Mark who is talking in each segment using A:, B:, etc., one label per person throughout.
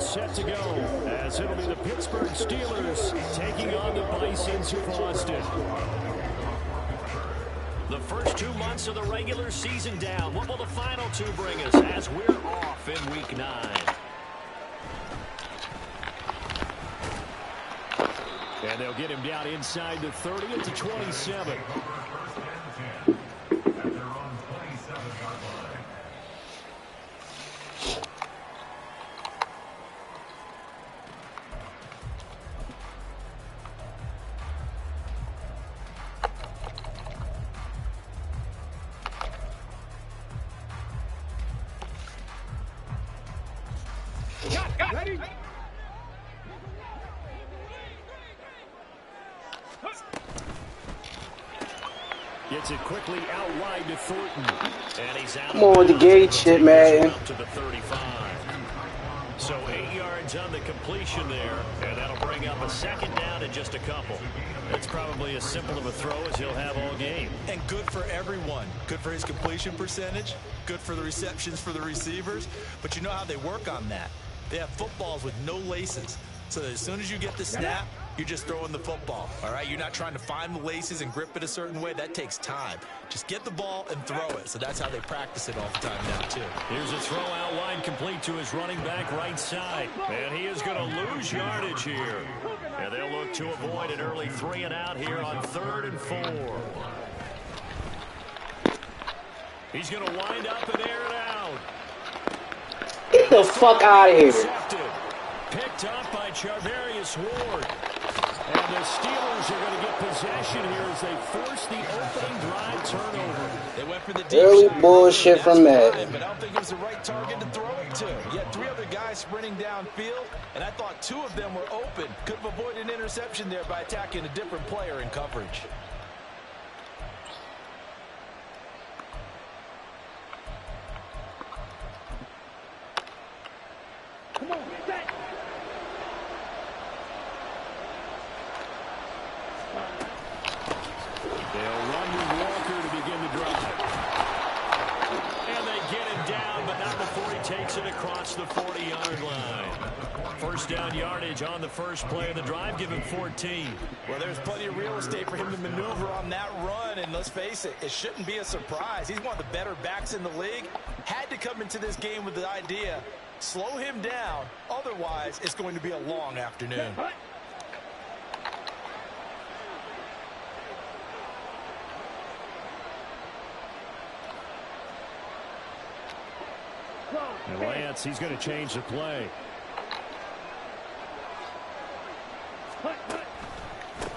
A: set to go, as it'll be the Pittsburgh Steelers taking on the Bisons of Austin. The first 2 months of the regular season down. What will the final 2 bring us as we're off in Week 9? And they'll get him down inside the 30 at the 27.
B: Ready?
A: Gets it quickly out wide to Thornton. And he's out.
C: Come on with the gate shit, man.
A: To the 35. So 8 yards on the completion there. And that'll bring up a second down and just a couple. That's probably as simple of a throw as he'll have all game.
D: And good for everyone. Good for his completion percentage. Good for the receptions for the receivers. But you know how they work on that. They have footballs with no laces. So as soon as you get the snap, you're just throwing the football. All right, you're not trying to find the laces and grip it a certain way. That takes time. Just get the ball and throw it. So that's how they practice it all the time now, too.
A: Here's a throw out wide, complete to his running back right side. And he is going to lose yardage here. And they'll look to avoid an early 3 and out here on 3rd and 4. He's going to wind up and air it out.
C: Get the fuck out of here.
A: Picked up by Charvarius Ward. And the Steelers are going to get possession here as they force the opening drive turnover.
D: They went for the deep
C: Early
D: shot.
C: bullshit from Madden.
D: But I don't think it was the right target to throw it to. You had 3 other guys sprinting downfield, and I thought 2 of them were open. Could have avoided an interception there by attacking a different player in coverage.
B: Come on, set.
A: They'll run with Walker to begin the drive. And they get him down, but not before he takes it across the 40-yard line. First down yardage on the first play of the drive, give him 14.
D: Well, there's plenty of real estate for him to maneuver on that run, and let's face it, it shouldn't be a surprise. He's one of the better backs in the league. Had to come into this game with the idea, slow him down, otherwise it's going to be a long afternoon.
A: And Lance, he's going to change the play.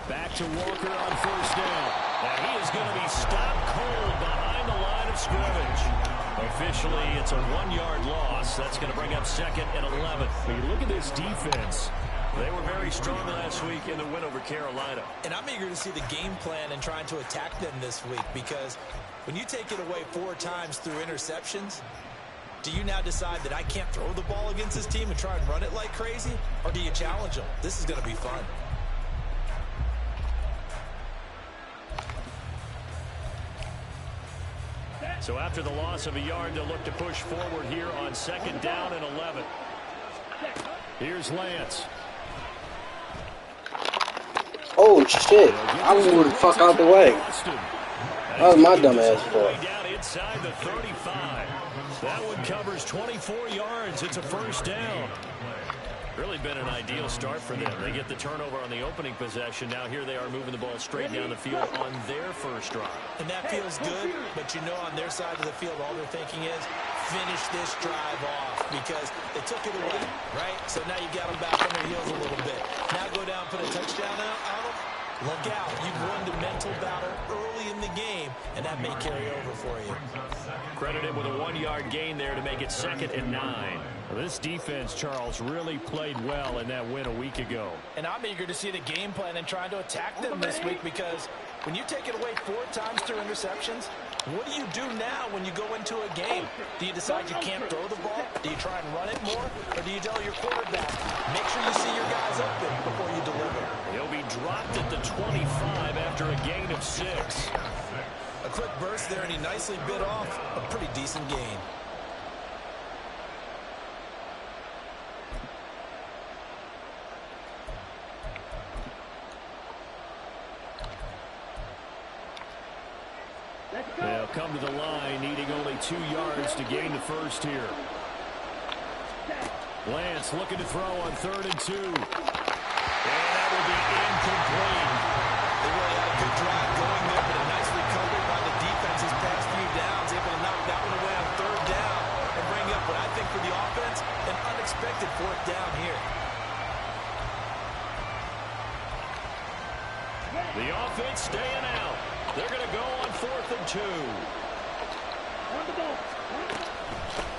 A: Back to Walker on first down. And he is going to be stopped cold behind the line of scrimmage. Officially, it's a 1-yard loss. That's going to bring up 2nd and 11. But you look at this defense. They were very strong last week in the win over Carolina.
D: And I'm eager to see the game plan and trying to attack them this week, because when you take it away 4 times through interceptions, do you now decide that I can't throw the ball against this team and try and run it like crazy? Or do you challenge them? This is going to be fun.
A: So after the loss of a yard, they'll look to push forward here on 2nd down and 11. Here's Lance.
C: Oh, shit. I moved the fuck out the way. That was my dumb ass fault.
A: Down inside the 35. That one covers 24 yards. It's a first down. Really been an ideal start for them. They get the turnover on the opening possession. Now here they are moving the ball straight down the field on their first drive.
D: And that feels good, but you know on their side of the field all they're thinking is finish this drive off, because they took it away, right? So now you got them back on their heels a little bit. Now go down, put a touchdown on them. Look out. You've won the mental battle early in the game, and that may carry over for you.
A: Credited with a 1-yard gain there to make it 2nd and 9. Well, this defense, Charles, really played well in that win a week ago.
D: And I'm eager to see the game plan and trying to attack them this week, because when you take it away 4 times through interceptions, what do you do now when you go into a game? Do you decide you can't throw the ball? Do you try and run it more? Or do you tell your quarterback, make sure you see your guys open before you deliver?
A: He'll be dropped at the 25 after a gain of 6.
D: A quick burst there, and he nicely bit off a pretty decent gain.
A: They'll come to the line, needing only 2 yards to gain the first here. Lance looking to throw on 3rd and 2. And that will be incomplete.
D: They really had a good drive going there, but a nice recovery by the defense his past few downs, able to knock that one away on 3rd down and bring up what I think for the offense, an unexpected 4th down here.
A: The offense staying out. They're going to go on 4th and 2.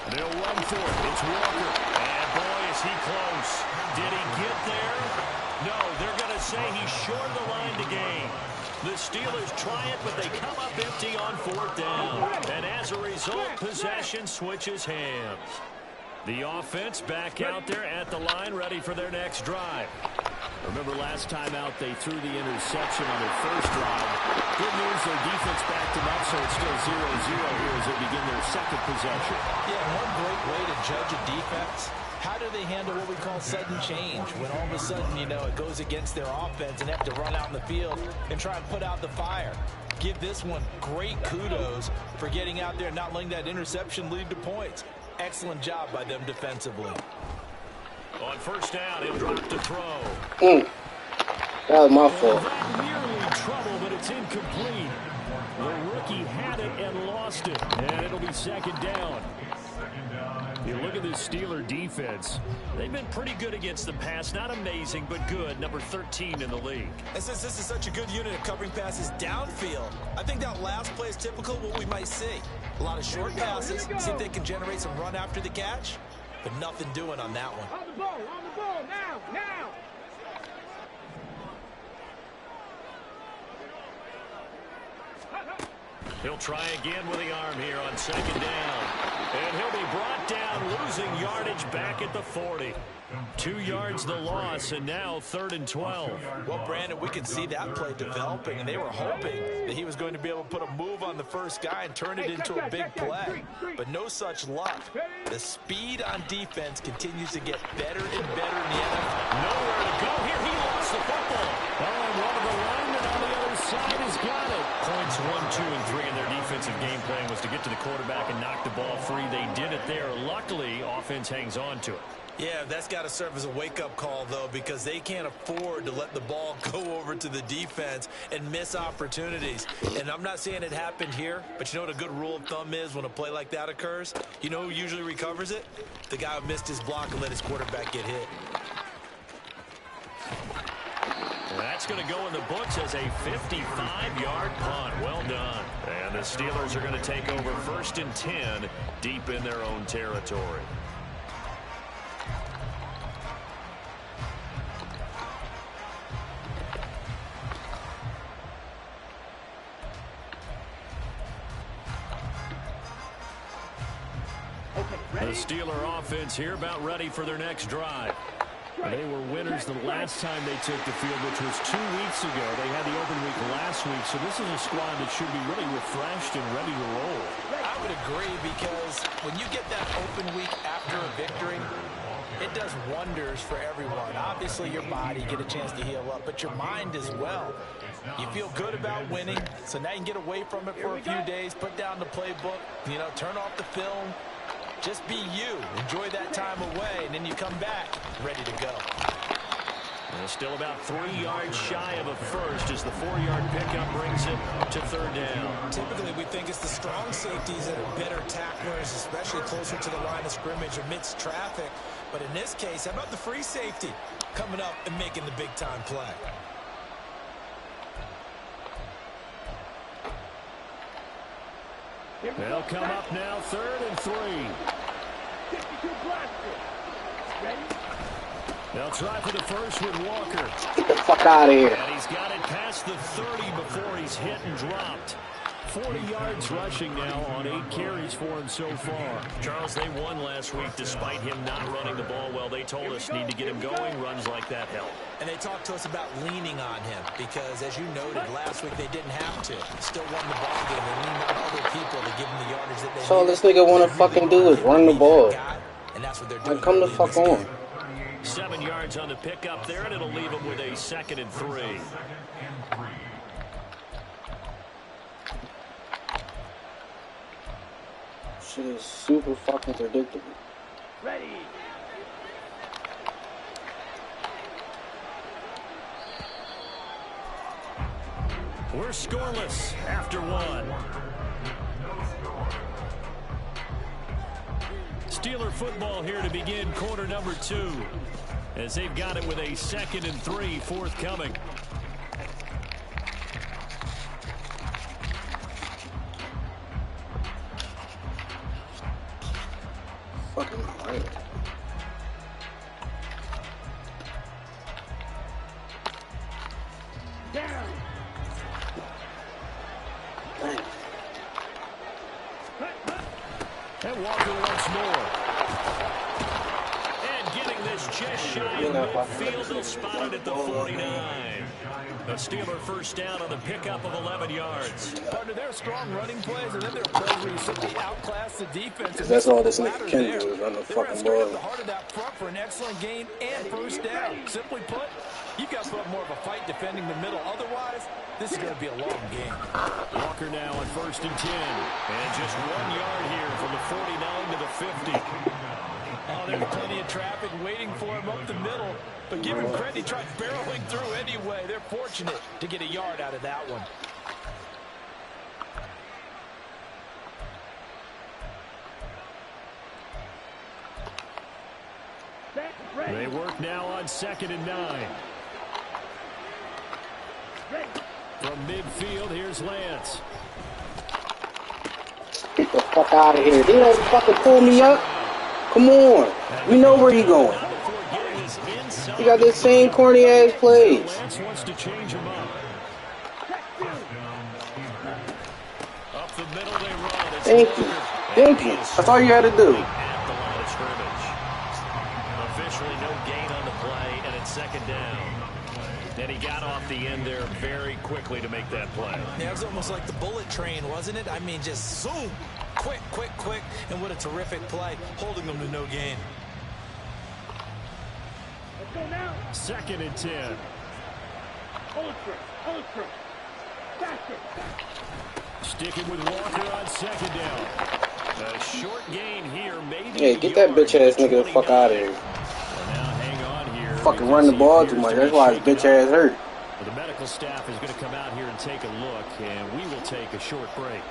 A: And they'll run for it. It's Walker. And boy, is he close. Did he get there? No, they're going to say he's short of the line to gain. The Steelers try it, but they come up empty on 4th down. And as a result, possession switches hands. The offense back out there at the line, ready for their next drive. Remember last time out, they threw the interception on their first drive. Good news, their defense backed them up, so it's still 0-0 here as they begin their second possession.
D: Yeah, one great way to judge a defense. How do they handle what we call sudden change? When all of a sudden, you know, it goes against their offense and they have to run out in the field and try and put out the fire. Give this one great kudos for getting out there and not letting that interception lead to points. Excellent job by them defensively.
A: On 1st down, he'll drop to throw.
C: That was my fault.
A: That nearly trouble, but it's incomplete. The rookie had it and lost it, and it'll be 2nd down. You look at this Steeler defense. They've been pretty good against the pass. Not amazing, but good. Number 13 in the league.
D: And since this is such a good unit of covering passes downfield, I think that last play is typical of what we might see. A lot of short passes, see if they can generate some run after the catch, but nothing doing on that one.
B: On the ball, now!
A: He'll try again with the arm here on 2nd down. And he'll be brought down, losing yardage back at the 40. 2 yards the loss, and now 3rd and 12.
D: Well, Brandon, we could see that play developing, and they were hoping that he was going to be able to put a move on the first guy and turn it into a big play. But no such luck. The speed on defense continues to get better and better in the NFL.
A: Nowhere to go here. He lost the football. Oh, and one of the linemen on the other side has got it. Points 1, 2, and 3 in their defensive game plan was to get to the quarterback and knock the ball free. They did it there. Luckily, offense hangs on to it.
D: Yeah, that's got to serve as a wake-up call, though, because they can't afford to let the ball go over to the defense and miss opportunities. And I'm not saying it happened here, but you know what a good rule of thumb is when a play like that occurs? You know who usually recovers it? The guy who missed his block and let his quarterback get hit.
A: That's going to go in the books as a 55-yard punt. Well done. And the Steelers are going to take over 1st and 10 deep in their own territory. The Steeler offense here about ready for their next drive. They were winners the last time they took the field, which was 2 weeks ago. They had the open week last week, so this is a squad that should be really refreshed and ready to roll.
D: I would agree, because when you get that open week after a victory, it does wonders for everyone. Obviously, your body get a chance to heal up, but your mind as well. You feel good about winning, so now you can get away from it for a few days, put down the playbook, you know, turn off the film. Just be you. Enjoy that time away, and then you come back ready to go.
A: And still about 3 yards shy of a first as the 4-yard pickup brings it to 3rd down.
D: Typically, we think it's the strong safeties that are better tacklers, especially closer to the line of scrimmage amidst traffic. But in this case, how about the free safety coming up and making the big-time play?
A: They'll come up now, 3rd and 3. They'll try for the first with Walker.
C: Get the fuck out of here.
A: And he's got it past the 30 before he's hit and dropped. 40 yards rushing now on 8 carries for him so far. Charles, they won last week despite him not running the ball well. They told us need to get him going. Runs like that help.
D: And they talked to us about leaning on him because, as you noted, last week they didn't have to. Still won the ball game. They leaned on other people to give them the yardage that they
C: So all this nigga want to fucking do is run the ball.
D: And that's what they're doing.
C: Like, come the fuck on.
A: 7 yards on the pickup there, and it'll leave him with a 2nd and 3.
C: Shit is super fucking predictable.
B: Ready.
A: We're scoreless after one. Steeler football here to begin quarter number 2, as they've got it with a 2nd and 3 forthcoming.
C: Fucking right.
B: Down.
C: Dang.
A: And Walker once more. And getting this just shy of midfield, they'll spot it at the 49. The Steeler first down on the pickup of 11 yards.
D: Partner, their strong running plays, and then their plays where you simply outclass the defense.
C: Because that's all this nigga can do is run the fucking ball.
D: The heart of that front for an excellent gain and first down. Simply put, you've got to put up more of a fight defending the middle. Otherwise, this is going to be a long game.
A: Walker now on 1st and 10. And just 1 yard here from the 49 to the 50.
D: Oh, there's plenty of traffic waiting for him up the middle. But give him credit, he tried barreling through anyway. They're fortunate to get a yard out of that one.
A: They work now on 2nd and 9. From midfield, here's Lance.
C: Get the fuck out of here. They don't fucking pull me up. Come on. We know where he going. You got the same corny ass plays.
A: Lance wants to change him up. Up the middle they run.
C: Thank you. Thank you. That's all you had to do.
A: At the line of scrimmage. Officially no gain on the play, and it's 2nd down. And he got off the end there very quickly to make that play.
D: Yeah, it was almost like the bullet train, wasn't it? I mean, just zoom. Quick, quick, quick. And what a terrific play, holding them to no gain.
B: Let's go now.
A: 2nd and 10.
B: Ultra. Faster.
A: Sticking with Walker on 2nd down. A short gain here, maybe.
C: Hey, get that bitch ass nigga the fuck out of here.
A: Well, now hang on here.
C: Fucking run the ball too much. That's why his bitch ass hurt.
A: Well, the medical staff is going to come out here and take a look, and we will take a short break.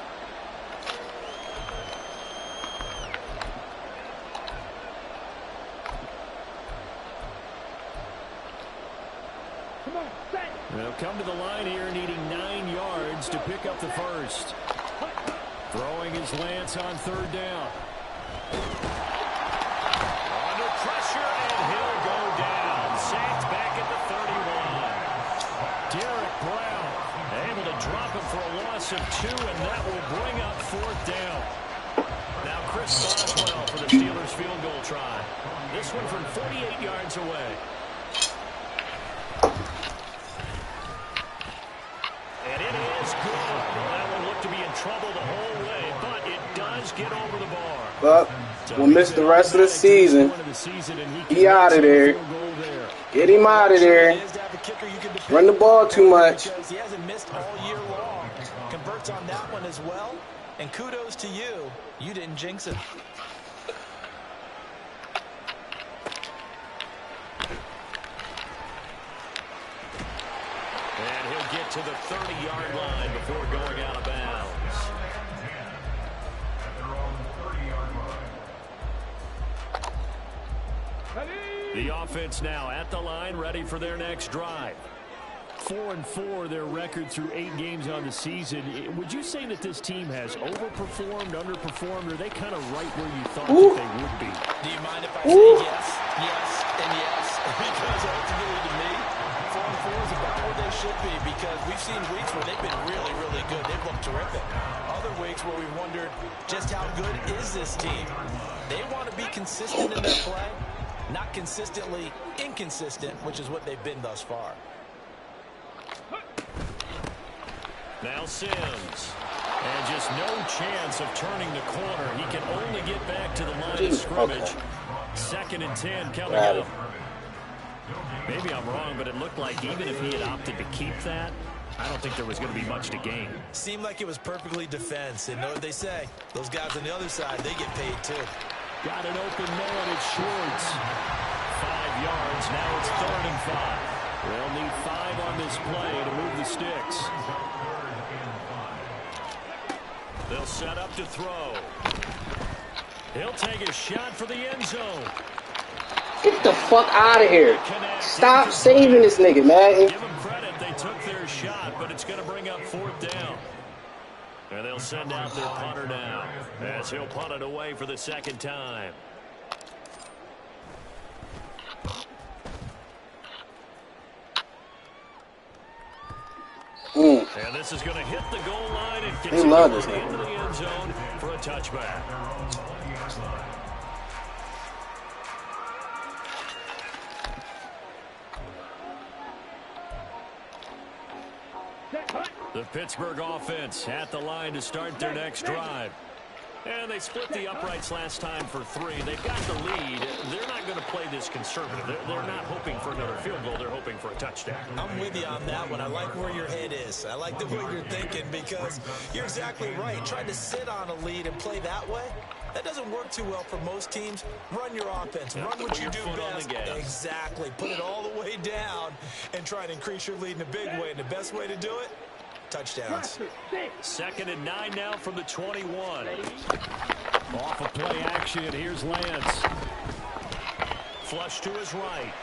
B: Come on, set.
A: They'll come to the line here, needing 9 yards to pick up the first. Throwing his Lance on 3rd down. Under pressure, and he'll go down. Sacked back at the 31. Derek Brown able to drop him for a loss of 2, and that will bring up 4th down. Now Chris Boswell for the Steelers field goal try. This one from 48 yards away. And it is good. Well, that one looked to be in trouble the whole way, but it does get over the bar.
C: But we'll miss the rest of the season. He out of there. Get him out of there. Run the ball too much.
D: He hasn't missed all year long. Converts on that one as well. And kudos to you. You didn't jinx it.
A: And he'll get to the 30-yard line before going out of bounds. The offense now at the line, ready for their next drive. 4-4, their record through 8 games on the season. Would you say that this team has overperformed, underperformed, or are they kind of right where you thought that they would be?
D: Do you mind if I say yes, yes, and yes? Because ultimately to me, 4-4 is about where they should be, because we've seen weeks where they've been really, really good. They've looked terrific. Other weeks where we've wondered just how good is this team. They want to be consistent in their play, not consistently inconsistent, which is what they've been thus far.
A: Now Sims. And just no chance of turning the corner. He can only get back to the line of scrimmage.
C: Okay.
A: 2nd and 10 coming up. Maybe I'm wrong, but it looked like even if he had opted to keep that, I don't think there was going to be much to gain.
D: Seemed like it was perfectly defense. And know what they say? Those guys on the other side, they get paid too.
A: Got an open man. It's Schwartz. 5 yards. Now it's 3rd and 5. They'll need 5 on this play to move the sticks. They'll set up to throw. He'll take a shot for the end zone.
C: Get the fuck out of here. Stop saving this nigga, man.
A: Give them credit. They took their shot, but it's going to bring up 4th down. And they'll send out their punter now as he'll punt it away for the 2nd time. And this is going to hit the goal line and continue into the end zone for a touchback. The Pittsburgh offense at the line to start their next drive. And they split the uprights last time for 3. They've got the lead. They're not going to play this conservative. They're not hoping for another field goal. They're hoping for a touchdown.
D: I'm with you on that one. I like where your head is. I like the way you're thinking because you're exactly right. Trying to sit on a lead and play that way, that doesn't work too well for most teams. Run your offense. Run what you do best. Exactly. Put it all the way down and try and increase your lead in a big way. And the best way to do it? Touchdowns.
A: 2nd and 9 now from the 21. Off of play action. Here's Lance. Flush to his right.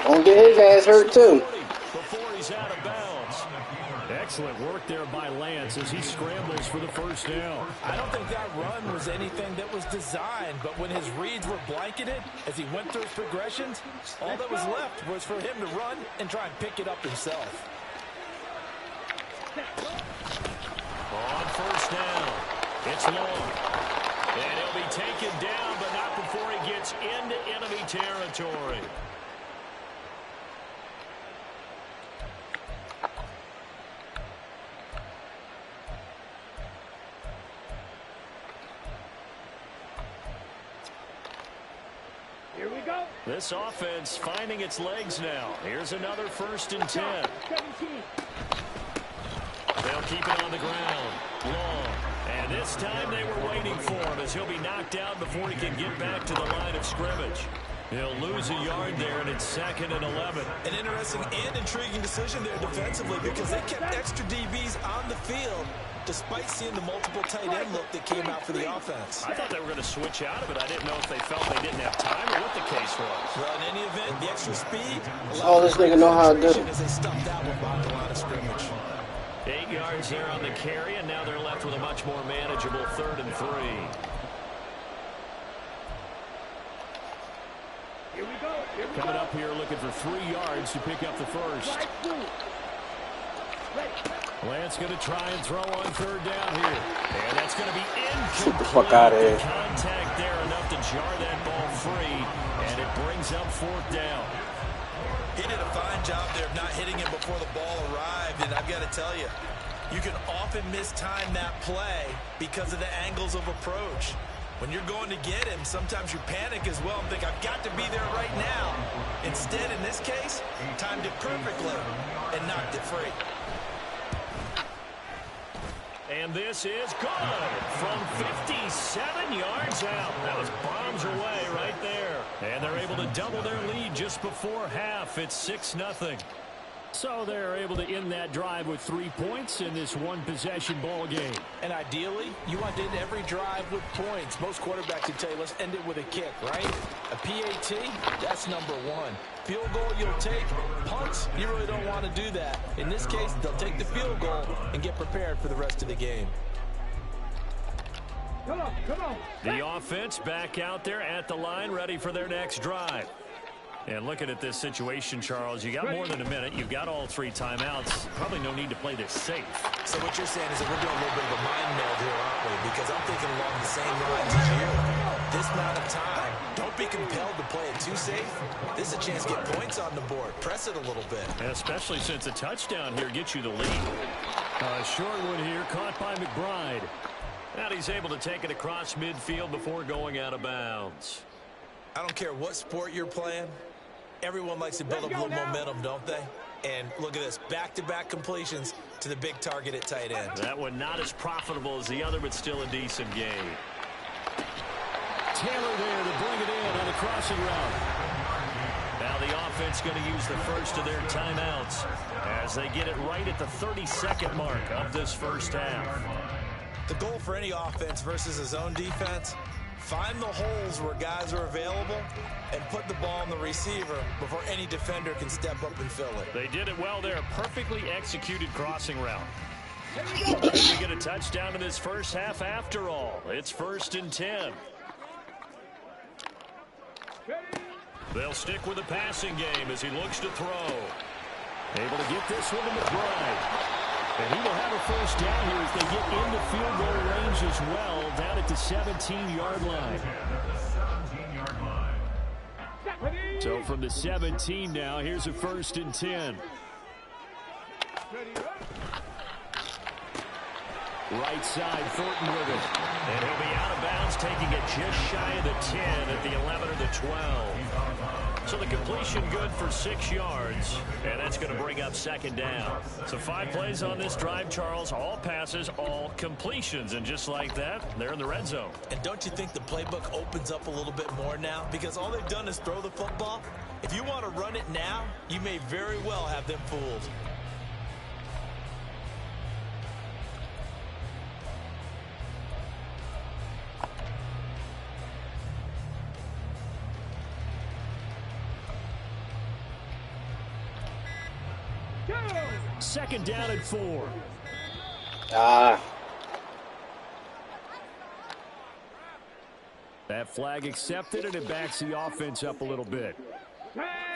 C: Don't get his ass hurt too.
A: Before he's out of bounds. Excellent work there by Lance as he scrambles for the 1st down.
E: I don't think that run was anything that was designed, but when his reads were blanketed as he went through his progressions, all that was left was for him to run and try and pick it up himself.
A: On 1st down, it's long. And he'll be taken down, but not before he gets into enemy territory.
B: Here we go.
A: This offense finding its legs now. Here's another 1st and 10.
B: 17.
A: They'll keep it on the ground. Long. And this time they were waiting for him as he'll be knocked out before he can get back to the line of scrimmage. He'll lose a yard there, and it's 2nd and 11.
D: An interesting and intriguing decision there defensively because they kept extra DBs on the field despite seeing the multiple tight end look that came out for the offense.
A: I thought they were going to switch out of it. I didn't know if they felt they didn't have time or what the case was.
D: Well, in any event, the extra speed.
C: Oh, this nigga know how to do it.
D: As they stuffed that one by the line of scrimmage.
A: 8 yards there on the carry, and now they're left with a much more manageable 3rd and 3.
B: Here we go. Here we
A: Coming
B: go.
A: up here looking for 3 yards to pick up the 1st.
B: Right through. Ready.
A: Lance going to try and throw on 3rd down here. And that's going to be incomplete.
C: Get the fuck out of here.
A: Contact there enough to jar that ball free, and it brings up 4th down.
D: He did a fine job there of not hitting him before the ball arrived, and I've got to tell you, you can often mistime that play because of the angles of approach. When you're going to get him, sometimes you panic as well and think, I've got to be there right now. Instead, in this case, timed it perfectly and knocked it free.
A: And this is good from 57 yards out. That was bombs away right there. And they're able to double their lead just before half. It's 6-0. So they're able to end that drive with 3 points in this one-possession ball game.
E: And ideally, you want to end every drive with points. Most quarterbacks would tell you, let's end it with a kick, right? A PAT, that's number 1. Field goal you'll take. Punts, you really don't want to do that. In this case, they'll take the field goal and get prepared for the rest of the game.
B: Come on, come on.
A: The offense back out there at the line, ready for their next drive. And looking at this situation, Charles, you got more than a minute. You've got all 3 timeouts. Probably no need to play this safe.
D: So what you're saying is that we're doing a little bit of a mind meld here, aren't we? Because I'm thinking along the same lines as you. This amount of time, don't be compelled to play it too safe. This is a chance to get points on the board. Press it a little bit.
A: And especially since a touchdown here gets you the lead. Short one here, caught by McBride. And he's able to take it across midfield before going out of bounds.
D: I don't care what sport you're playing. Everyone likes to build up a little momentum, don't they?
E: And look at this, back-to-back completions to the big target at tight end.
A: That one not as profitable as the other, but still a decent game. Taylor there to bring it in on the crossing route. Now the offense going to use the first of their timeouts as they get it right at the 32nd mark of this first half.
E: The goal for any offense versus a zone defense, find the holes where guys are available and put the ball on the receiver before any defender can step up and fill it.
A: They did it well there. Perfectly executed crossing route. We get a touchdown in this first half after all. It's 1st and 10. They'll stick with the passing game as he looks to throw. Able to get this one to McBride. And he will have a first down here as they get into field goal range as well, down at the 17-yard line. So from the 17 now, here's a 1st and 10. Right side, Thornton with it. And he'll be out of bounds, taking it just shy of the 10 at the 11 or the 12. So the completion good for 6 yards, and that's going to bring up 2nd down. So 5 plays on this drive, Charles. All passes, all completions. And just like that, they're in the red zone.
E: And don't you think the playbook opens up a little bit more now? Because all they've done is throw the football. If you want to run it now, you may very well have them fooled.
A: Second down and 4. That flag accepted, and it backs the offense up a little bit.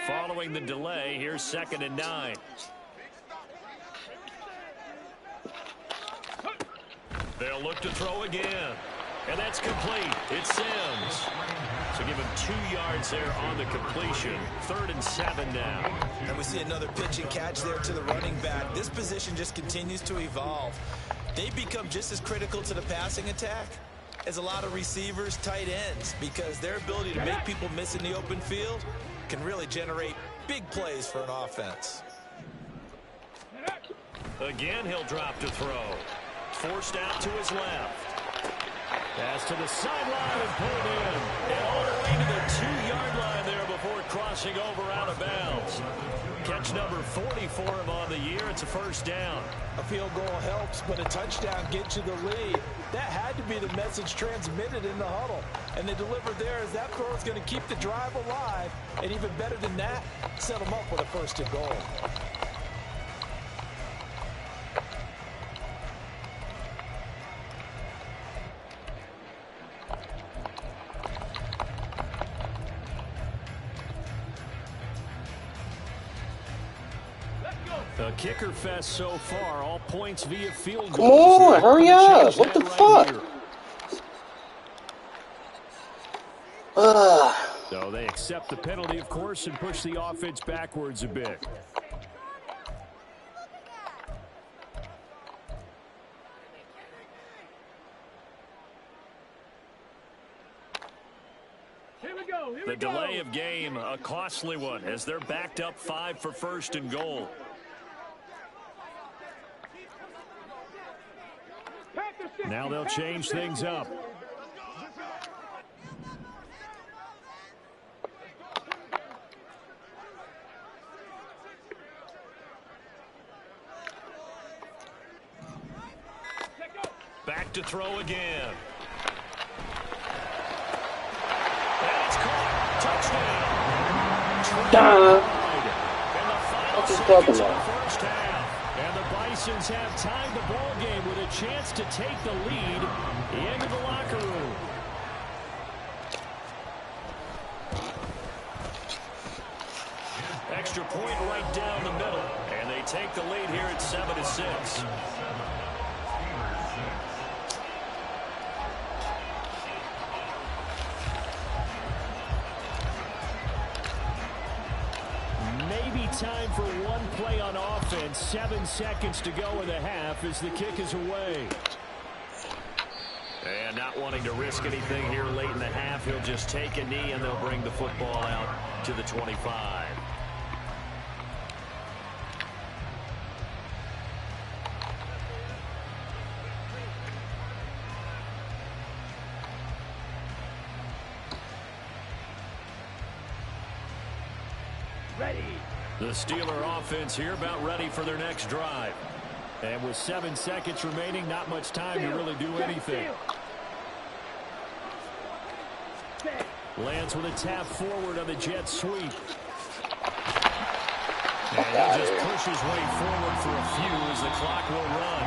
A: Following the delay, here's 2nd and 9. They'll look to throw again. And that's complete. It's Sims. So give him 2 yards there on the completion. 3rd and 7 now.
E: And we see another pitch and catch there to the running back. This position just continues to evolve. They become just as critical to the passing attack as a lot of receivers, tight ends, because their ability to make people miss in the open field can really generate big plays for an offense.
A: Again, he'll drop to throw. Forced out to his left. Pass to the sideline and pulled in. And all the way to the 2-yard line there before crossing over out of bounds. Catch number 40 for him on the year. It's a 1st down.
E: A field goal helps, but a touchdown gets you the lead. That had to be the message transmitted in the huddle. And they delivered there as that throw is going to keep the drive alive. And even better than that, set them up with a 1st and goal.
A: The kicker fest so far, all points via field
C: Come
A: goals.
C: on, hurry up. What the fuck?
A: So they accept the penalty, of course, and push the offense backwards a bit. The delay of game, a costly one, as they're backed up 5 for 1st and goal. Now they'll change things up. Back to throw again. And it's caught. Touchdown. And the final seconds of the first half. And the Bisons have tied the ball game with a chance to take the lead into the locker room. Extra point right down the middle. And they take the lead here at 7-6. Time for one play on offense. 7 seconds to go in the half as the kick is away. And not wanting to risk anything here late in the half, he'll just take a knee and they'll bring the football out to the 25.
B: Ready.
A: The Steeler offense here about ready for their next drive. And with 7 seconds remaining, not much time to really do anything. Lands with a tap forward on the jet sweep. And he just pushes way forward for a few as the clock will run.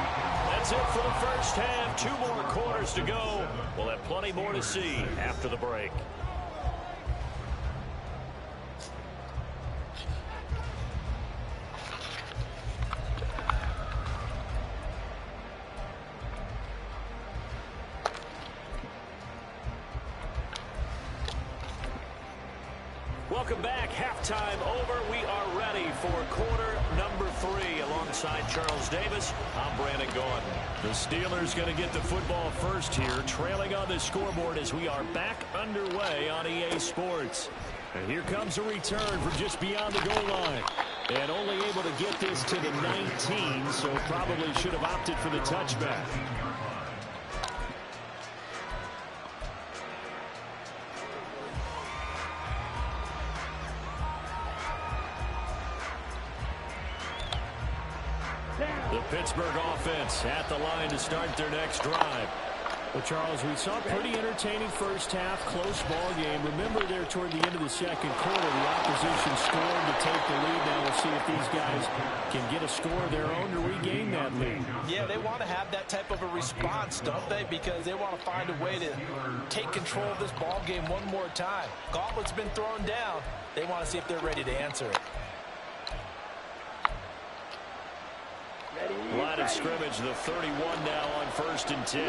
A: That's it for the first half. 2 more quarters to go. We'll have plenty more to see after the break. Welcome back. Halftime over. We are ready for quarter number 3. Alongside Charles Davis, I'm Brandon Gaudin. The Steelers going to get the football first here, trailing on the scoreboard as we are back underway on EA Sports. And here comes a return from just beyond the goal line. And only able to get this to the 19, so probably should have opted for the touchback. The Pittsburgh offense at the line to start their next drive. Well, Charles, we saw a pretty entertaining first half, close ball game. Remember there toward the end of the second quarter, the opposition scored to take the lead. Now we'll see if these guys can get a score of their own to regain that lead.
E: Yeah, they want to have that type of a response, don't they? Because they want to find a way to take control of this ball game one more time. Gauntlet's been thrown down. They want to see if they're ready to answer it.
A: Line of scrimmage, the 31 now on 1st and 10.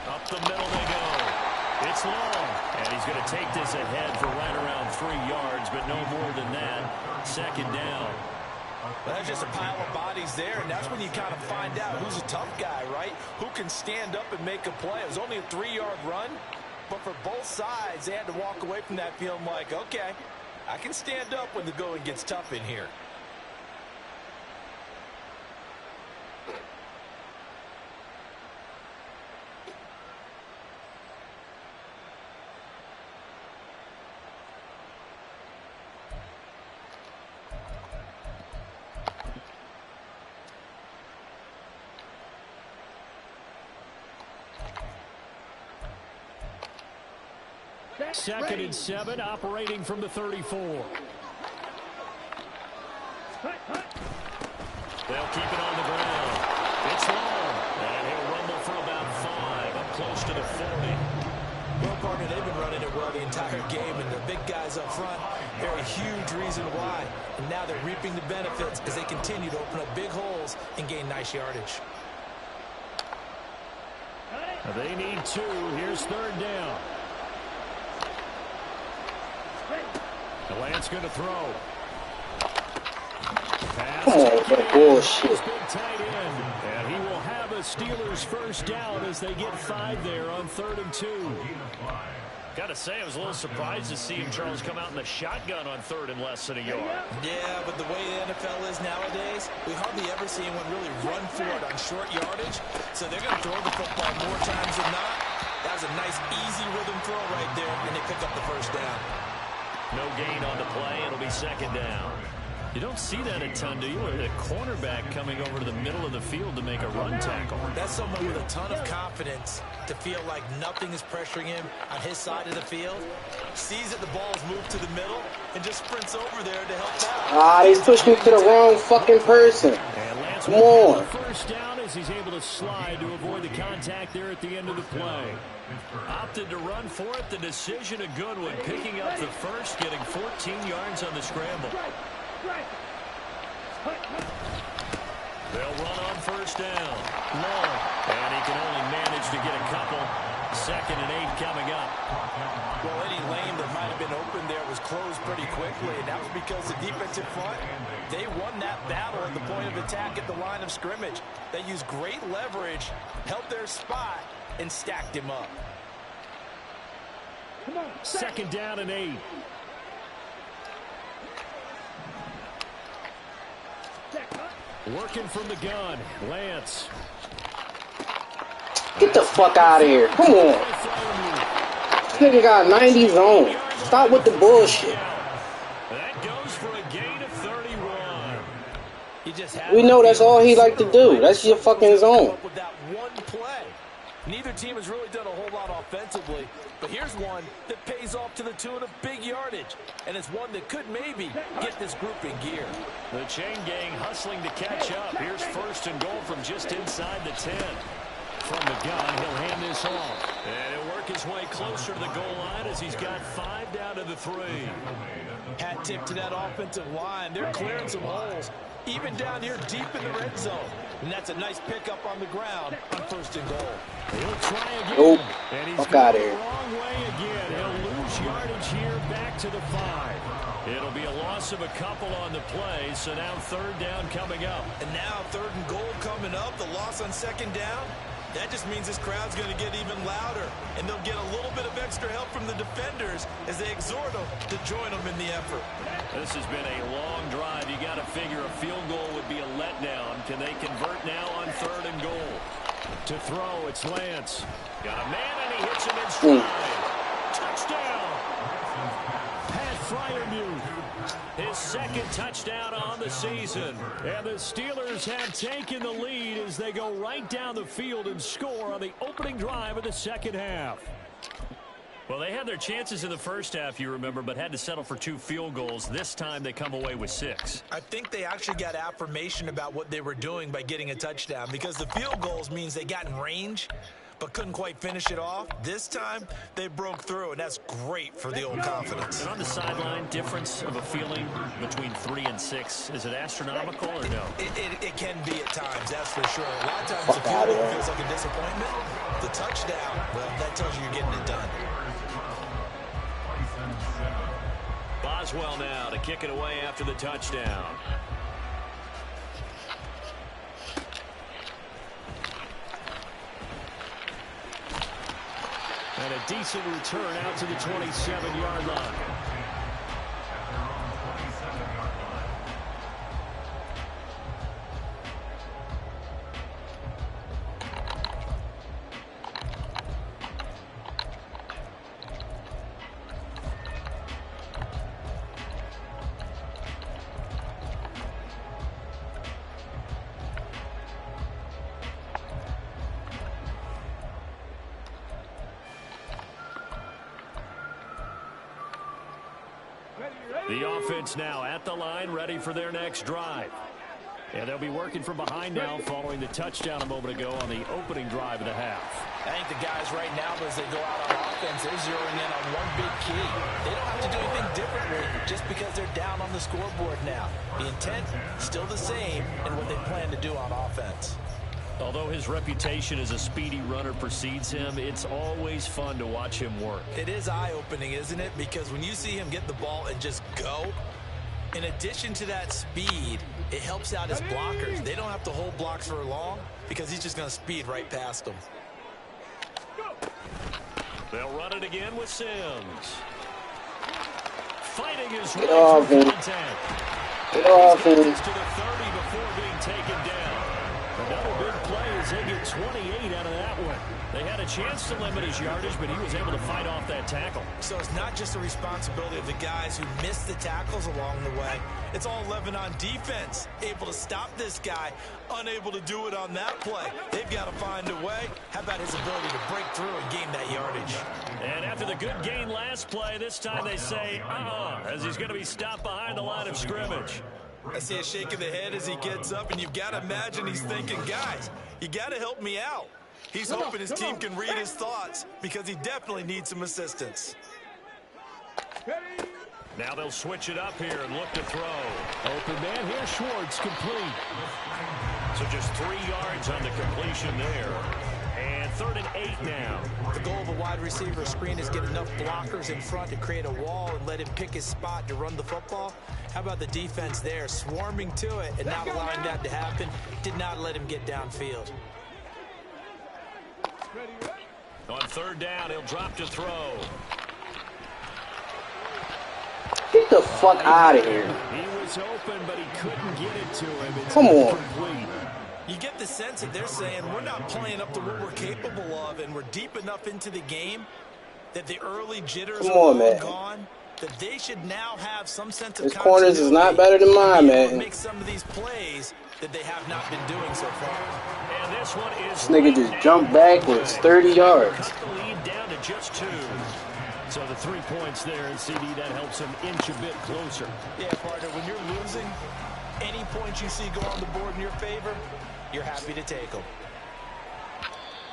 A: Up the middle they go. It's long. And he's going to take this ahead for right around 3 yards, but no more than that. 2nd down.
E: Well, that's just a pile of bodies there, and that's when you kind of find out who's a tough guy, right? Who can stand up and make a play. It was only a 3-yard run, but for both sides, they had to walk away from that feeling like, okay, I can stand up when the going gets tough in here.
A: Second and 7, operating from the 34. They'll keep it on the ground. It's long, and he'll rumble for about 5, up close to the 40.
E: Well, partner, they've been running it well the entire game, and the big guys up front, they're a huge reason why. And now they're reaping the benefits as they continue to open up big holes and gain nice yardage.
A: They need 2. Here's 3rd down. Lance going to throw. Pass.
C: Come on, that bullshit.
A: Tight end. And he will have a Steelers first down as they get 5 there on 3rd and 2. Got to say, I was a little surprised to see him, Charles, come out in the shotgun on 3rd and less than a yard.
E: Yeah, but the way the NFL is nowadays, we hardly ever see anyone really run for it on short yardage. So they're going to throw the football more times than not. That was a nice, easy rhythm throw right there, and they pick up the first down.
A: No gain on the play. It'll be 2nd down. You don't see that a ton, do you? A cornerback coming over to the middle of the field to make a run tackle.
E: That's someone with a ton of confidence to feel like nothing is pressuring him on his side of the field. Sees that the ball's moved to the middle and just sprints over there to help out.
C: Ah, he's pushed me to the wrong fucking person. Come on.
A: First down as he's able to slide to avoid the contact there at the end of the play. Opted to run for it. The decision a good one. Picking up the first, getting 14 yards on the scramble. They'll run on first down. Long. And he can only manage to get a couple. 2nd and 8 coming up.
E: Well, any lane that might have been open there was closed pretty quickly, and that was because the defensive front, they won that battle at the point of attack at the line of scrimmage. They used great leverage, held their spot, and stacked him up.
A: 2nd down and 8. Working from the gun, Lance.
C: Get the fuck out of here. Come on. This nigga got 90 zone. Stop with the bullshit.
A: That goes for a gain of 31.
C: We know that's all he like to do. That's your fucking zone.
E: With that one play. Neither team has really done a whole lot offensively, but here's one that pays off to the tune of big yardage, and it's one that could maybe get this group in gear.
A: The chain gang hustling to catch up. Here's first and goal from just inside the 10. From the gun, he'll hand this off. And he'll work his way closer to the goal line as he's got 5 down to the 3.
E: Hat tip to that offensive line. They're clearing some holes, even down here deep in the red zone. And that's a nice pickup on the ground on first and goal.
A: He'll try again.
C: Nope.
A: And he's
C: Fuck out of
A: going
C: here.
A: the wrong way again. He'll lose yardage here back to the 5. It'll be a loss of a couple on the play, so now third down coming up.
E: And now third and goal coming up. The loss on second down. That just means this crowd's going to get even louder, and they'll get a little bit of extra help from the defenders as they exhort them to join them in the effort.
A: This has been a long drive. You got to figure a field goal would be a letdown. Can they convert now on third and goal? To throw, it's Lance. Got a man, and he hits him in stride. Touchdown! Pat Fryermuth. His second touchdown on the season. And the Steelers have taken the lead as they go right down the field and score on the opening drive of the second half. Well, they had their chances in the first half, you remember, but had to settle for 2 field goals. This time they come away with 6.
E: I think they actually got affirmation about what they were doing by getting a touchdown, because the field goals means they got in range but couldn't quite finish it off. This time they broke through, and that's great for the old confidence.
A: And on the sideline, difference of a feeling between 3 and 6, is it astronomical or no?
E: It can be at times, that's for sure. A lot of times the field goal feels like a disappointment. The touchdown, well, that tells you you're getting it done.
A: Boswell now to kick it away after the touchdown. And a decent return out to the 27-yard line. The offense now at the line, ready for their next drive. And they'll be working from behind now following the touchdown a moment ago on the opening drive of the half.
E: I think the guys right now, as they go out on offense, they're zeroing in on one big key. They don't have to do anything differently just because they're down on the scoreboard now. The intent, still the same in what they plan to do on offense.
A: Although his reputation as a speedy runner precedes him, it's always fun to watch him work.
E: It is eye-opening, isn't it? Because when you see him get the ball and just go, in addition to that speed, it helps out his blockers. They don't have to hold blocks for long because he's just going to speed right past them.
A: They'll run it again with Sims. Fighting his way
C: Get off
A: through
C: him.
A: contact.
C: Get off him.
A: He's to the 30 before being taken down. Another big play as they get 28 out of that one. They had a chance to limit his yardage, but he was able to fight off that tackle.
E: So it's not just the responsibility of the guys who missed the tackles along the way. It's all 11 on defense, able to stop this guy, unable to do it on that play. They've got to find a way. How about his ability to break through and gain that yardage?
A: And after the good gain last play, this time they say, as he's going to be stopped behind the line of scrimmage.
E: I see a shake of the head as he gets up, and you've got to imagine he's thinking, guys, you got to help me out. He's hoping his team can read his thoughts because he definitely needs some assistance.
A: Now they'll switch it up here and look to throw. Open man here, Schwartz, complete. So just 3 yards on the completion there. And 3rd and 8 now.
E: The goal of a wide receiver screen is get enough blockers in front to create a wall and let him pick his spot to run the football. How about the defense there, swarming to it and not allowing that to happen? Did not let him get downfield.
A: On 3rd down, he'll drop to throw.
C: Get the fuck out of here.
A: He was open, but he couldn't get it to him. It's
C: Come on.
A: incomplete.
E: You get the sense that they're saying we're not playing up to what we're capable of, and we're deep enough into the game
D: that the early jitters
C: Come
D: are
C: on,
D: long
C: man.
D: gone, that they should now have some sense of
C: His corners is not better than mine, man.
D: Make some of these plays that they have not been doing so far.
A: And this one is
C: This nigga just jumped backwards 30 yards.
A: Cut the lead down to just 2. So the 3 points there, and CD, that helps him inch a bit closer.
D: Yeah, partner, when you're losing, any points you see go on the board in your favor, you're happy to take them.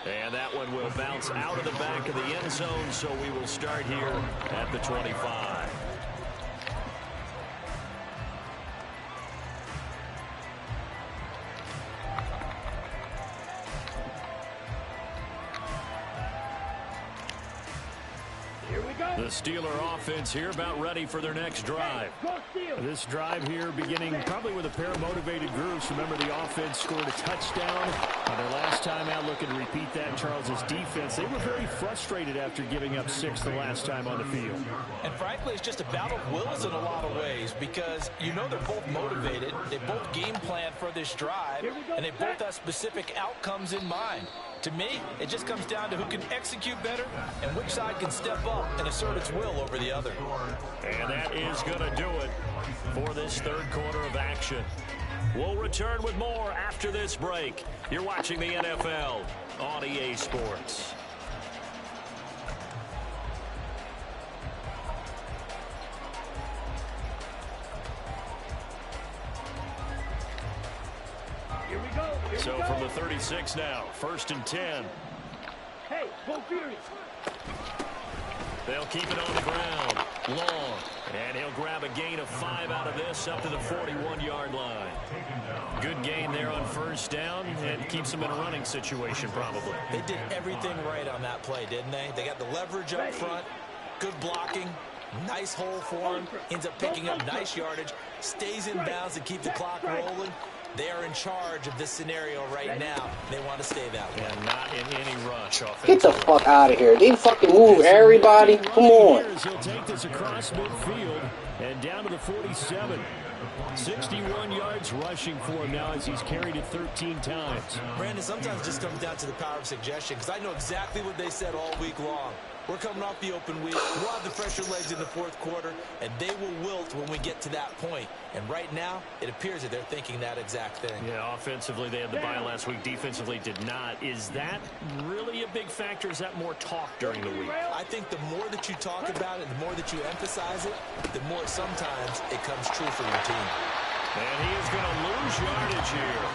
A: And that one will bounce out of the back of the end zone, so we will start here at the 25.
B: Here we go.
A: The Steeler offense here about ready for their next drive.
B: Go Steelers.
A: This drive here beginning probably with a pair of motivated groups. Remember, the offense scored a touchdown. Their last time out, looking to repeat that. Charles's defense, they were very frustrated after giving up 6 the last time on the field.
E: And frankly, it's just a battle of wills in a lot of ways because you know they're both motivated. They both game plan for this drive, and they both have specific outcomes in mind. To me, it just comes down to who can execute better and which side can step up and assert its will over the other.
A: And that is going to do it for this third quarter of action. We'll return with more after this break. You're watching the NFL on EA Sports.
B: Here we go. Here
A: So
B: we go.
A: from the 36 now, 1st and 10.
B: Hey, go Fury.
A: They'll keep it on the ground. Long. And he'll grab a gain of 5 out of this up to the 41-yard line. Good gain there on 1st down and keeps them in a running situation probably.
E: They did everything right on that play, didn't they? They got the leverage up front, good blocking, nice hole for him, ends up picking up nice yardage, stays in bounds to keep the clock rolling. They are in charge of this scenario right now. They want to stay that way.
A: And not in any rush
C: Get the
A: offensively.
C: fuck out of here. They fucking move everybody. Come on.
A: He'll take this across midfield and down to the 47. 61 yards rushing for him now as he's carried it 13 times.
E: Brandon, sometimes it just comes down to the power of suggestion because I know exactly what they said all week long. We're coming off the open week. We'll have the fresher legs in the 4th quarter, and they will wilt when we get to that point. And right now, it appears that they're thinking that exact thing.
A: Yeah, offensively, they had the bye last week. Defensively, did not. Is that really a big factor? Is that more talk during the week?
E: I think the more that you talk about it, the more that you emphasize it, the more sometimes it comes true for your team.
A: And he is going to lose yardage here.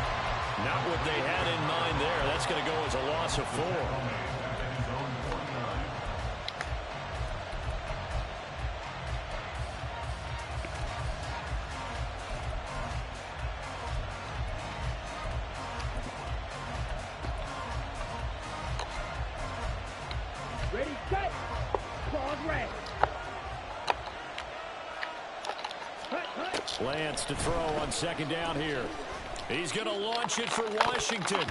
A: Not what they had in mind there. That's going to go as a loss of 4.
B: Ready, set. Claws red. Hut.
A: Lance to throw on 2nd down here. He's going to launch it for Washington.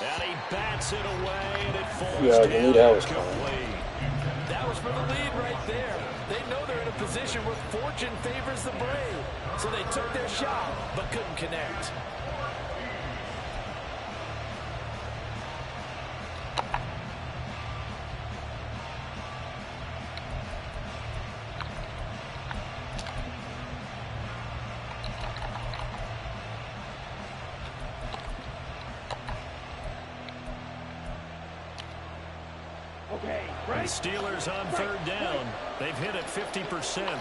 A: And he bats it away, and it falls
C: Yeah, I
A: down.
C: knew that was
A: Incomplete.
E: That was for the lead right there. They know they're in a position where fortune favors the brave. So they took their shot, but couldn't connect.
B: Okay,
A: The
B: right.
A: Steelers on 3rd down. They've hit it 50%,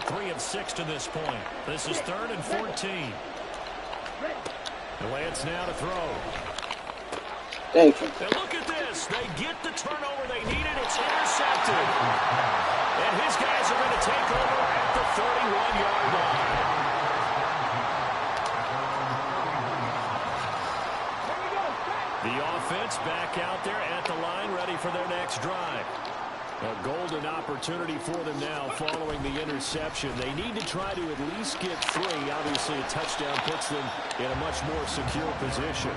A: 3 of 6 to this point. This is 3rd and 14.
B: Ready.
A: Lance now to throw.
C: Thank you.
A: And look at this. They get the turnover they needed. It's intercepted. And his guys are going to take over at the 31-yard line. The offense back out there at the line, ready for their next drive. A golden opportunity for them now following the interception. They need to try to at least get 3. Obviously, a touchdown puts them in a much more secure position.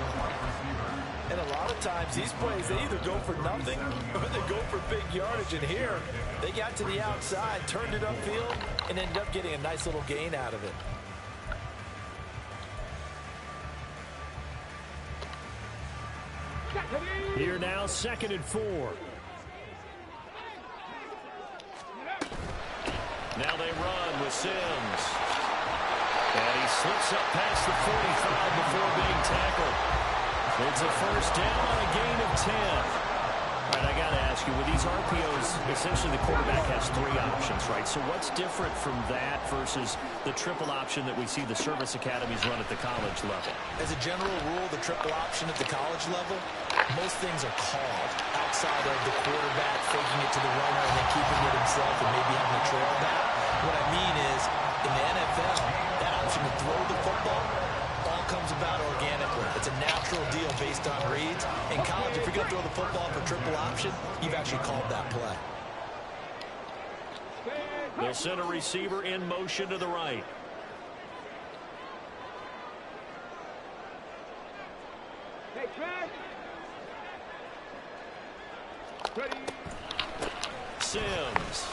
E: And a lot of times, these plays, they either go for nothing or they go for big yardage. And here, they got to the outside, turned it upfield, and ended up getting a nice little gain out of it.
A: Here now, 2nd and 4. Now they run with Sims. And he slips up past the 45 before being tackled. It's a first down on a gain of 10. All right, I got to ask you, with these RPOs, essentially the quarterback has 3 options, right? So what's different from that versus the triple option that we see the service academies run at the college level?
E: As a general rule, the triple option at the college level, most things are called outside of the quarterback faking it to the runner and then keeping it himself and maybe having a trail back. What I mean is, in the NFL, that option to throw the football all comes about organically. It's a natural deal based on reads. In college, if you're going to throw the football for triple option, you've actually called that play.
A: They'll send a receiver in motion to the right.
B: Hey, track. Ready.
A: Sims.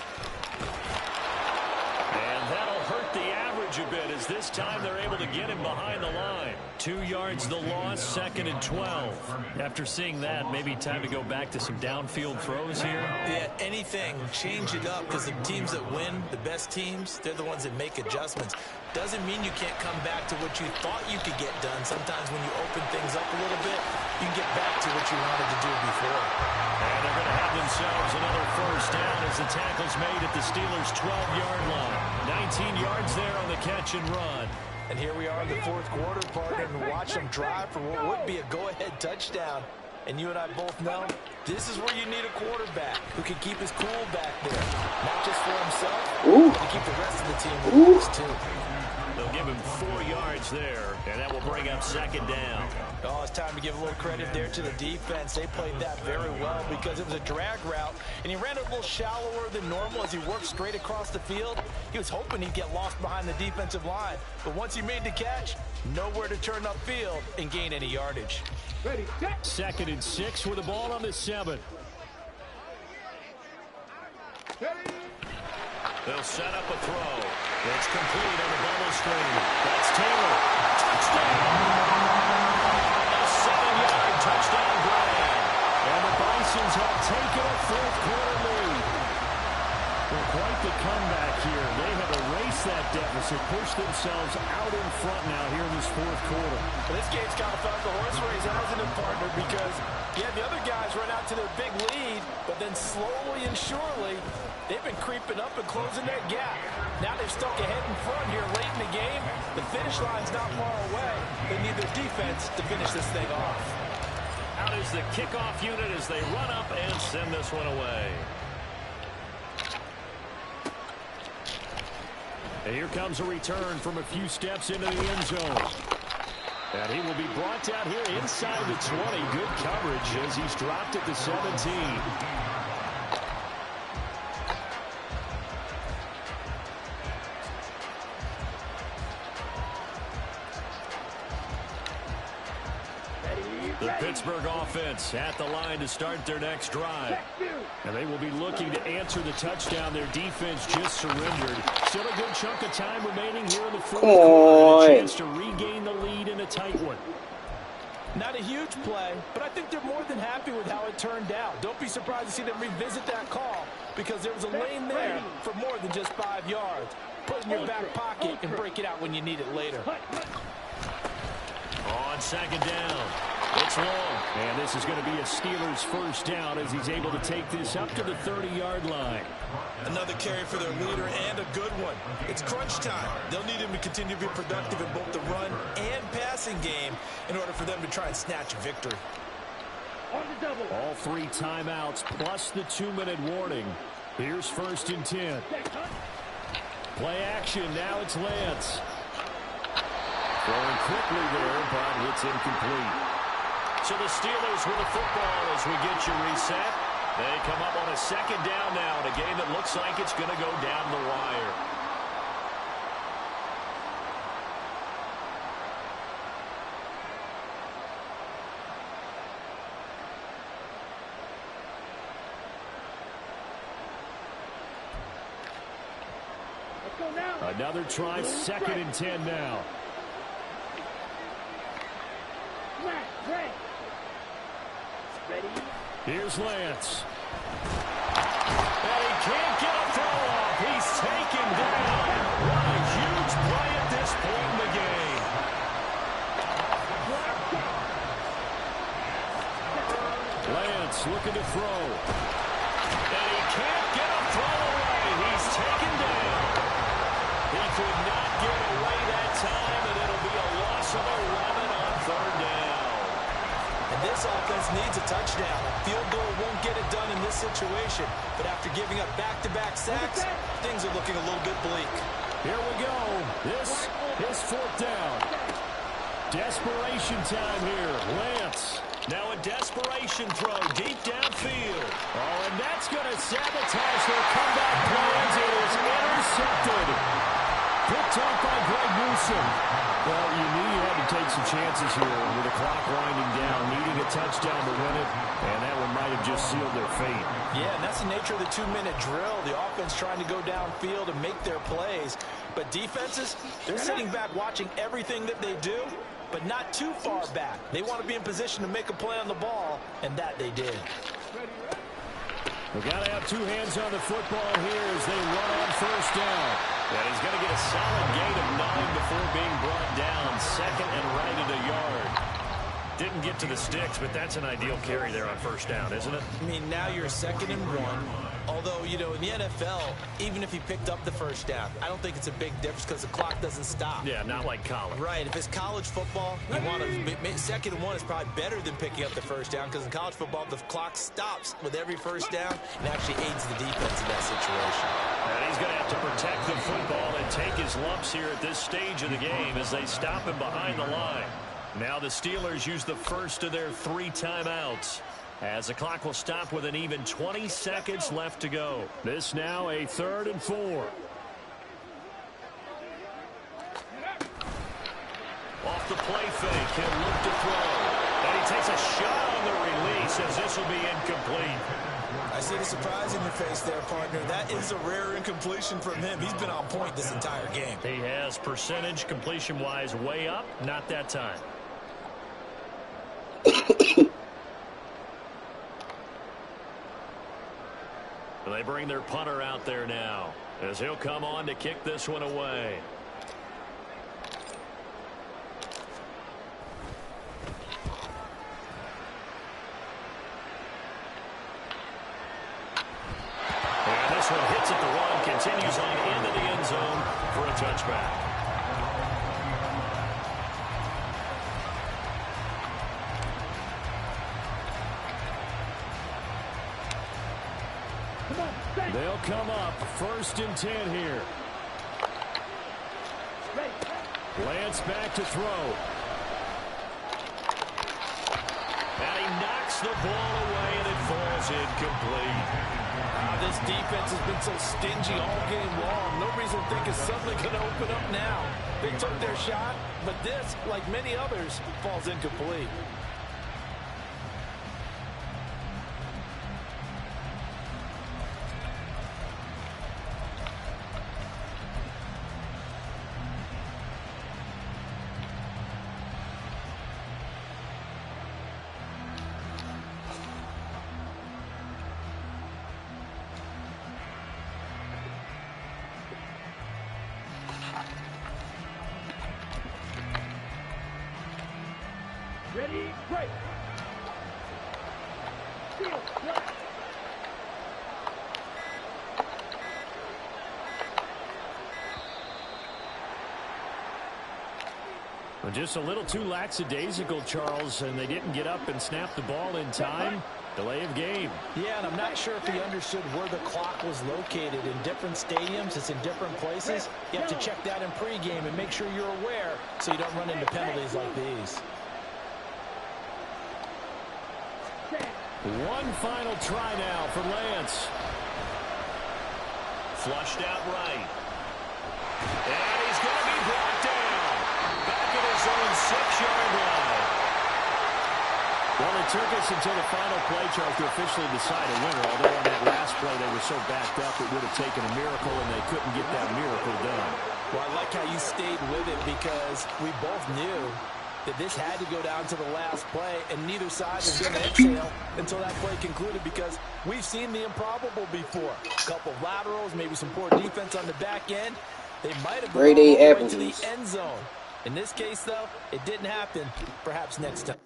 A: And that'll hurt the average a bit as this time they're able to get him behind the line. 2 yards the loss, 2nd and 12. After seeing that, maybe time to go back to some downfield throws here.
E: Yeah, anything. Change it up because the teams that win, the best teams, they're the ones that make adjustments. Doesn't mean you can't come back to what you thought you could get done. Sometimes when you open things up a little bit, you can get back to what you wanted to do before.
A: And they're going to have themselves another first down as the tackle's made at the Steelers' 12-yard line. 19 yards there on the catch and run.
E: And here we are in the 4th quarter, partner, and watch them drive for what would be a go-ahead touchdown. And you and I both know this is where you need a quarterback who can keep his cool back there. Not just for himself, but to keep the rest of the team with us, too.
A: They'll give him 4 yards there, and that will bring up 2nd down.
E: Oh, it's time to give a little credit there to the defense. They played that very well because it was a drag route, and he ran it a little shallower than normal as he worked straight across the field. He was hoping he'd get lost behind the defensive line, but once he made the catch, nowhere to turn upfield and gain any yardage.
B: Ready, set.
A: 2nd and 6 with the ball on the 7.
B: Ready.
A: They'll set up a throw. It's complete on the double screen. That's Taylor. Touchdown! A 7-yard touchdown grab. And the Bisons have taken a 4th quarter lead. Well, quite the comeback here. They have erased that deficit, pushed themselves out in front now here in this 4th quarter.
E: Well, this game's kind of felt like a horse race, hasn't it, partner? Because, yeah, the other guys run out to their big lead, but then slowly and surely, they've been creeping up and closing that gap. Now they've stuck ahead in front here late in the game. The finish line's not far away. They need their defense to finish this thing off.
A: Out is the kickoff unit as they run up and send this one away. And here comes a return from a few steps into the end zone. And he will be brought down here inside the 20. Good coverage as he's dropped at the 17. The Pittsburgh offense at the line to start their next drive. And they will be looking to answer the touchdown their defense just surrendered. Still a good chunk of time remaining here in the 4th quarter. A chance to regain the lead in a tight one.
E: Not a huge play, but I think they're more than happy with how it turned out. Don't be surprised to see them revisit that call because there was a lane there for more than just 5 yards. Put it in your back pocket and break it out when you need it later.
A: On 2nd down. It's long. And this is going to be a Steelers first down as he's able to take this up to the 30-yard line.
E: Another carry for their leader and a good one. It's crunch time. They'll need him to continue to be productive in both the run and passing game in order for them to try and snatch a victory.
B: On the double.
A: All 3 timeouts plus the 2-minute warning. Here's 1st and 10. Play action. Now it's Lance. Throwing quickly there, but it's incomplete. So the Steelers with the football as we get you reset. They come up on a 2nd down now in a game that looks like it's going to go down the wire.
B: Let's go now.
A: Another try, 2nd and 10 now.
B: Ready.
A: Here's Lance. And he can't get a throw off. He's taken throw. And he can't get a throw away. He's taken down. He could not get away that time, and it'll be a loss of 11 on third down.
E: And this offense needs a touchdown. A field goal won't get it done in this situation. But after giving up back-to-back sacks, things are looking a little bit bleak.
A: Here we go. This is fourth down. Desperation time here. Lance. Now a desperation throw deep downfield. Oh, and that's going to sabotage their comeback plans. It is intercepted. Picked off by Greg Newsom. Well, you knew you had to take some chances here with the clock winding down, needing a touchdown to win it, and that one might have just sealed their fate.
E: Yeah, and that's the nature of the 2-minute drill. The offense trying to go downfield and make their plays. But defenses, they're sitting back watching everything that they do, but not too far back. They want to be in position to make a play on the ball, and that they did.
A: We've got to have two hands on the football here as they run on first down. And he's going to get a solid gain of 9 before being brought down. Second and right at a yard. Didn't get to the sticks, but that's an ideal carry there on first down, isn't it?
E: I mean, now you're 2nd and 1. Although, you know, in the NFL, even if he picked up the first down, I don't think it's a big difference because the clock doesn't stop.
A: Yeah, not like college.
E: Right. If it's college football, you want to 2nd and 1 is probably better than picking up the first down because in college football, the clock stops with every first down and actually aids the defense in that situation.
A: And he's going to have to protect the football and take his lumps here at this stage of the game as they stop him behind the line. Now the Steelers use the first of their 3 timeouts, as the clock will stop with an even 20 seconds left to go. This now a 3rd and 4. Off the play fake, he'll look to throw. And he takes a shot on the release as this will be incomplete.
E: I see the surprise in your face there, partner. That is a rare incompletion from him. He's been on point this entire game.
A: He has percentage completion-wise way up, not that time. They bring their punter out there now as he'll come on to kick this one away. And this one hits at the 1, continues on into the end zone for a touchback. They'll come up 1st and 10 here. Lance back to throw. And he knocks the ball away and it falls incomplete.
E: This defense has been so stingy all game long. No reason to think it's suddenly going to open up now. They took their shot, but this, like many others, falls incomplete.
B: Ready, break. Steal, play.
A: Well, just a little too lackadaisical, Charles, and they didn't get up and snap the ball in time. Delay of game.
E: Yeah, and I'm not sure if he understood where the clock was located. In different stadiums, it's in different places. You have to check that in pregame and make sure you're aware so you don't run into penalties like these.
A: One final try now for Lance. Flushed out right. And he's going to be brought down. Back at his own 6-yard line. Well, it took us until the final play, Charles, to officially decide a winner. Although on that last play they were so backed up it would have taken a miracle, and they couldn't get that miracle done.
E: Well, I like how you stayed with it because we both knew that this had to go down to the last play, and neither side was going to exhale until that play concluded because we've seen the improbable before. A couple of laterals, maybe some poor defense on the back end. They might have gone all the way to the end zone. In this case, though, it didn't happen. Perhaps next time.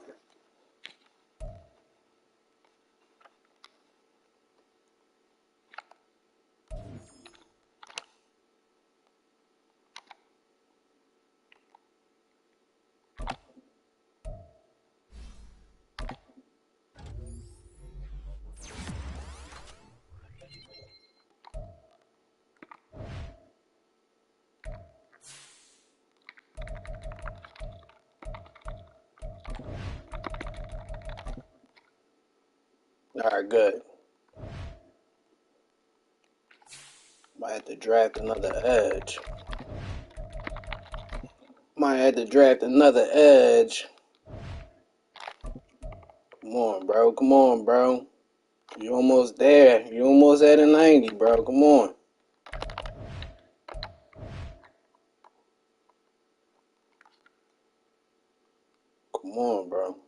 C: Alright, good. Might have to draft another edge. Might have to draft another edge. Come on, bro. Come on, bro. You're almost there. You're almost at a 90, bro. Come on. Come on, bro.